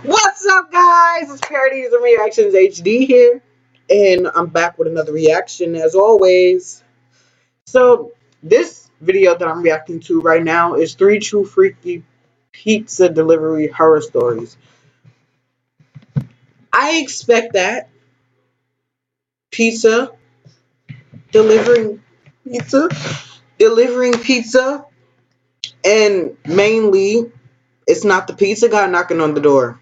What's up, guys? It's Parodies and Reactions HD here, and I'm back with another reaction as always. So, this video that I'm reacting to right now is three true freaky pizza delivery horror stories. I expect that pizza delivering pizza, delivering pizza, and mainly it's not the pizza guy knocking on the door.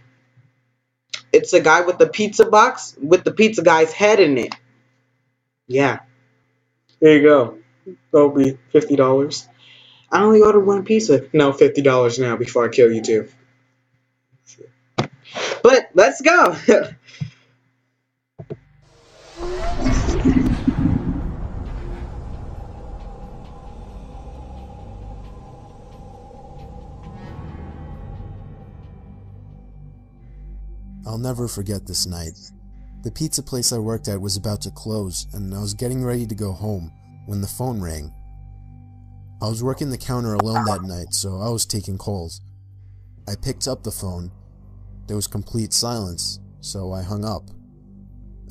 It's a guy with the pizza box with the pizza guy's head in it. Yeah. There you go. That'll be $50. I only ordered one pizza. No, $50 now before I kill you too. But let's go. I'll never forget this night. The pizza place I worked at was about to close, and I was getting ready to go home when the phone rang. I was working the counter alone that night, so I was taking calls. I picked up the phone. There was complete silence, so I hung up.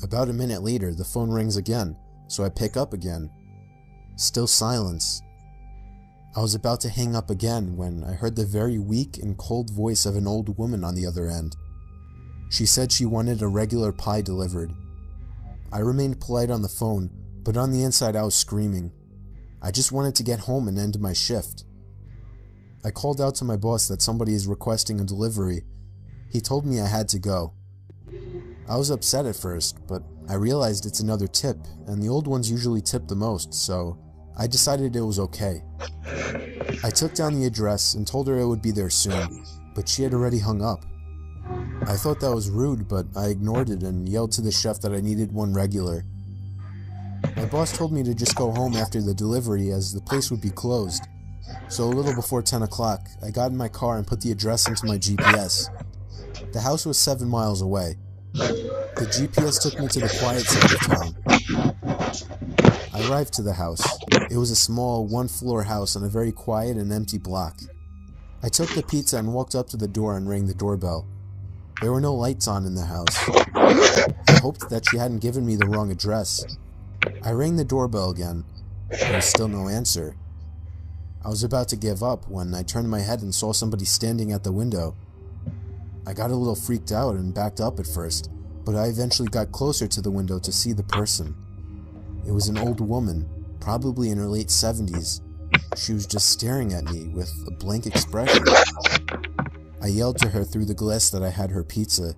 About a minute later, the phone rings again, so I pick up again. Still silence. I was about to hang up again when I heard the very weak and cold voice of an old woman on the other end. She said she wanted a regular pie delivered. I remained polite on the phone, but on the inside I was screaming. I just wanted to get home and end my shift. I called out to my boss that somebody is requesting a delivery. He told me I had to go. I was upset at first, but I realized it's another tip, and the old ones usually tip the most, so I decided it was okay. I took down the address and told her I would be there soon, but she had already hung up. I thought that was rude, but I ignored it and yelled to the chef that I needed one regular. My boss told me to just go home after the delivery as the place would be closed. So a little before 10 o'clock, I got in my car and put the address into my GPS. The house was 7 miles away. The GPS took me to the quiet side of town. I arrived to the house. It was a small, one-floor house on a very quiet and empty block. I took the pizza and walked up to the door and rang the doorbell. There were no lights on in the house. I hoped that she hadn't given me the wrong address. I rang the doorbell again. There was still no answer. I was about to give up when I turned my head and saw somebody standing at the window. I got a little freaked out and backed up at first, but I eventually got closer to the window to see the person. It was an old woman, probably in her late 70s. She was just staring at me with a blank expression. I yelled to her through the glass that I had her pizza.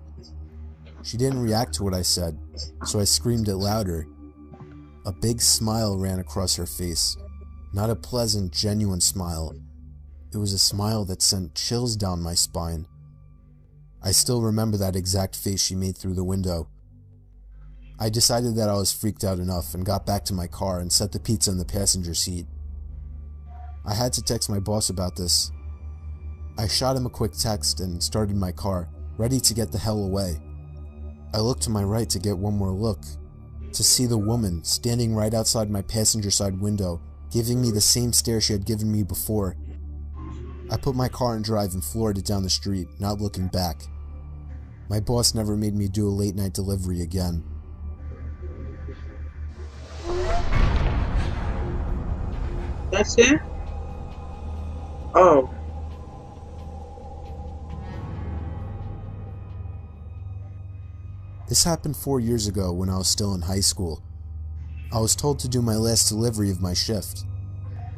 She didn't react to what I said, so I screamed it louder. A big smile ran across her face. Not a pleasant, genuine smile. It was a smile that sent chills down my spine. I still remember that exact face she made through the window. I decided that I was freaked out enough and got back to my car and set the pizza in the passenger seat. I had to text my boss about this. I shot him a quick text and started my car, ready to get the hell away. I looked to my right to get one more look, to see the woman standing right outside my passenger side window, giving me the same stare she had given me before. I put my car in drive and floored it down the street, not looking back. My boss never made me do a late night delivery again. That's it? Oh. This happened 4 years ago when I was still in high school. I was told to do my last delivery of my shift.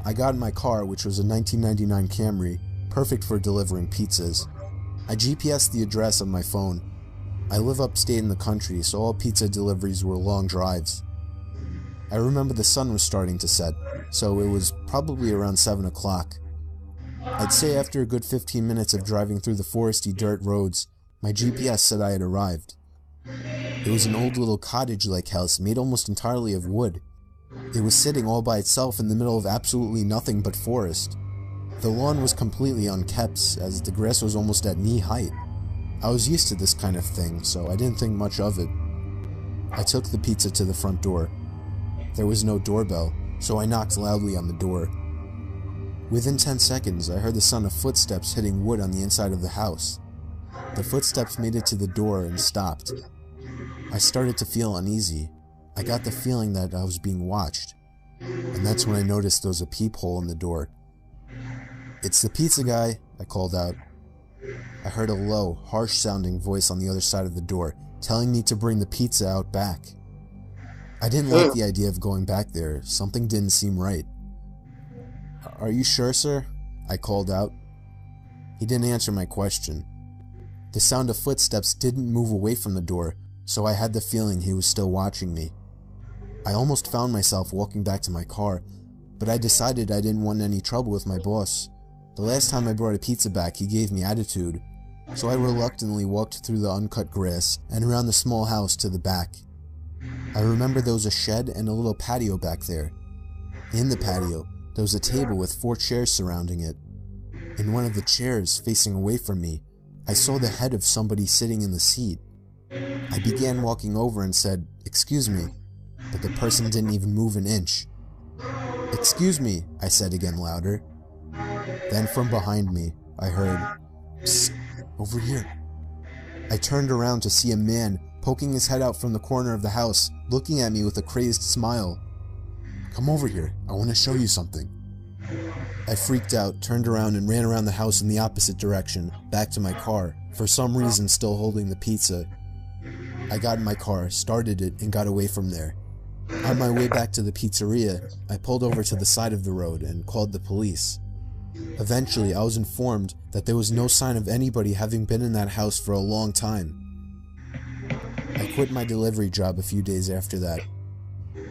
I got in my car, which was a 1999 Camry, perfect for delivering pizzas. I GPSed the address on my phone. I live upstate in the country, so all pizza deliveries were long drives. I remember the sun was starting to set, so it was probably around 7 o'clock. I'd say after a good 15 minutes of driving through the foresty dirt roads, my GPS said I had arrived. It was an old little cottage-like house made almost entirely of wood. It was sitting all by itself in the middle of absolutely nothing but forest. The lawn was completely unkept, as the grass was almost at knee height. I was used to this kind of thing, so I didn't think much of it. I took the pizza to the front door. There was no doorbell, so I knocked loudly on the door. Within 10 seconds, I heard the sound of footsteps hitting wood on the inside of the house. The footsteps made it to the door and stopped. I started to feel uneasy. I got the feeling that I was being watched. And that's when I noticed there was a peephole in the door. "It's the pizza guy," I called out. I heard a low, harsh-sounding voice on the other side of the door, telling me to bring the pizza out back. I didn't like the idea of going back there. Something didn't seem right. "Are you sure, sir?" I called out. He didn't answer my question. The sound of footsteps didn't move away from the door, so I had the feeling he was still watching me. I almost found myself walking back to my car, but I decided I didn't want any trouble with my boss. The last time I brought a pizza back, he gave me attitude, so I reluctantly walked through the uncut grass and around the small house to the back. I remember there was a shed and a little patio back there. In the patio, there was a table with 4 chairs surrounding it. In one of the chairs, facing away from me, I saw the head of somebody sitting in the seat. I began walking over and said, "Excuse me," but the person didn't even move an inch. "Excuse me," I said again louder. Then from behind me, I heard, "Psst, over here." I turned around to see a man poking his head out from the corner of the house, looking at me with a crazed smile. "Come over here, I want to show you something." I freaked out, turned around and ran around the house in the opposite direction, back to my car, for some reason still holding the pizza. I got in my car, started it, and got away from there. On my way back to the pizzeria, I pulled over to the side of the road and called the police. Eventually, I was informed that there was no sign of anybody having been in that house for a long time. I quit my delivery job a few days after that.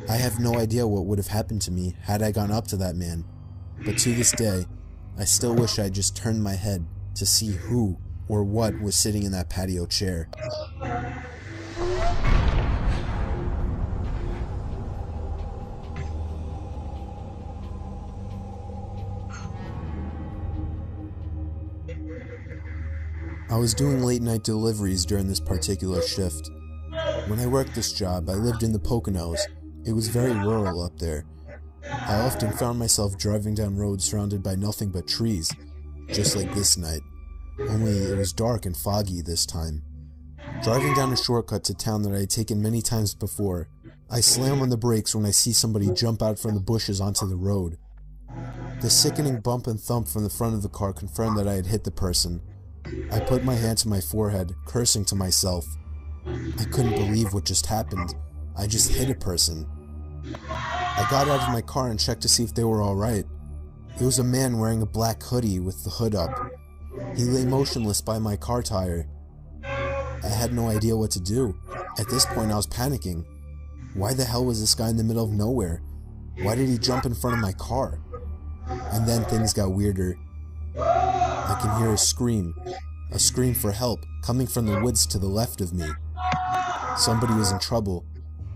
I have no idea what would have happened to me had I gone up to that man, but to this day, I still wish I had just turned my head to see who or what was sitting in that patio chair. I was doing late night deliveries during this particular shift. When I worked this job, I lived in the Poconos. It was very rural up there. I often found myself driving down roads surrounded by nothing but trees, just like this night. Only it was dark and foggy this time. Driving down a shortcut to town that I had taken many times before, I slam on the brakes when I see somebody jump out from the bushes onto the road. The sickening bump and thump from the front of the car confirmed that I had hit the person. I put my hand to my forehead, cursing to myself. I couldn't believe what just happened. I just hit a person. I got out of my car and checked to see if they were alright. It was a man wearing a black hoodie with the hood up. He lay motionless by my car tire. I had no idea what to do. At this point I was panicking. Why the hell was this guy in the middle of nowhere? Why did he jump in front of my car? And then things got weirder. I can hear a scream for help, coming from the woods to the left of me. Somebody was in trouble.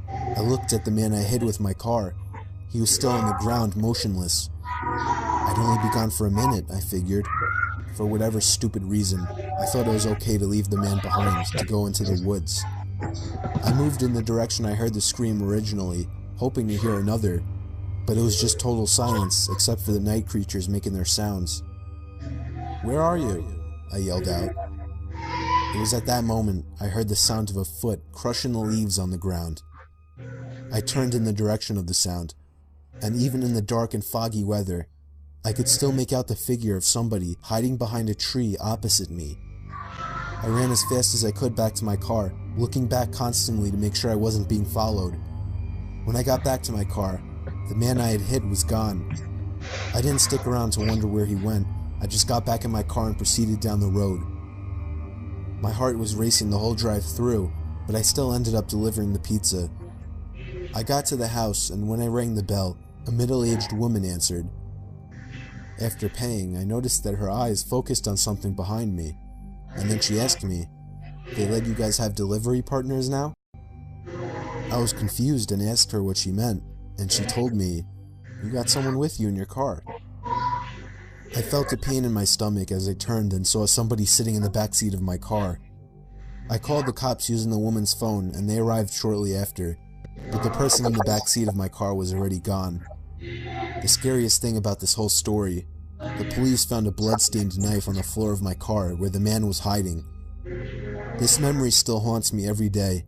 I looked at the man I hit with my car. He was still on the ground, motionless. I'd only be gone for a minute, I figured. For whatever stupid reason, I thought it was okay to leave the man behind, to go into the woods. I moved in the direction I heard the scream originally, hoping to hear another, but it was just total silence, except for the night creatures making their sounds. "Where are you?" I yelled out. It was at that moment I heard the sound of a foot crushing the leaves on the ground. I turned in the direction of the sound, and even in the dark and foggy weather, I could still make out the figure of somebody hiding behind a tree opposite me. I ran as fast as I could back to my car, looking back constantly to make sure I wasn't being followed. When I got back to my car, the man I had hit was gone. I didn't stick around to wonder where he went. I just got back in my car and proceeded down the road. My heart was racing the whole drive through, but I still ended up delivering the pizza. I got to the house, and when I rang the bell, a middle-aged woman answered. After paying, I noticed that her eyes focused on something behind me, and then she asked me, "They let you guys have delivery partners now?" I was confused and asked her what she meant, and she told me, "You got someone with you in your car." I felt a pain in my stomach as I turned and saw somebody sitting in the backseat of my car. I called the cops using the woman's phone, and they arrived shortly after, but the person in the backseat of my car was already gone. The scariest thing about this whole story, the police found a blood-stained knife on the floor of my car where the man was hiding. This memory still haunts me every day,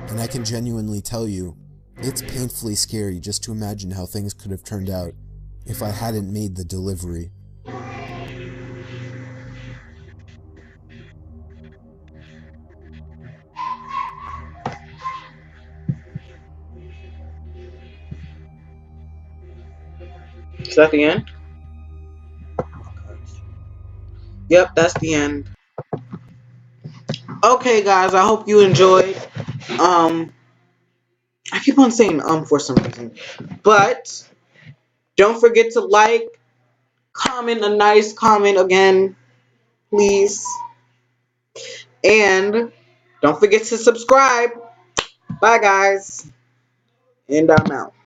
and I can genuinely tell you, it's painfully scary just to imagine how things could have turned out if I hadn't made the delivery. Is that the end? Yep, that's the end. Okay, guys, I hope you enjoyed. Um, I keep on saying for some reason, but don't forget to like, comment a nice comment again, please, and don't forget to subscribe. Bye, guys, and I'm out.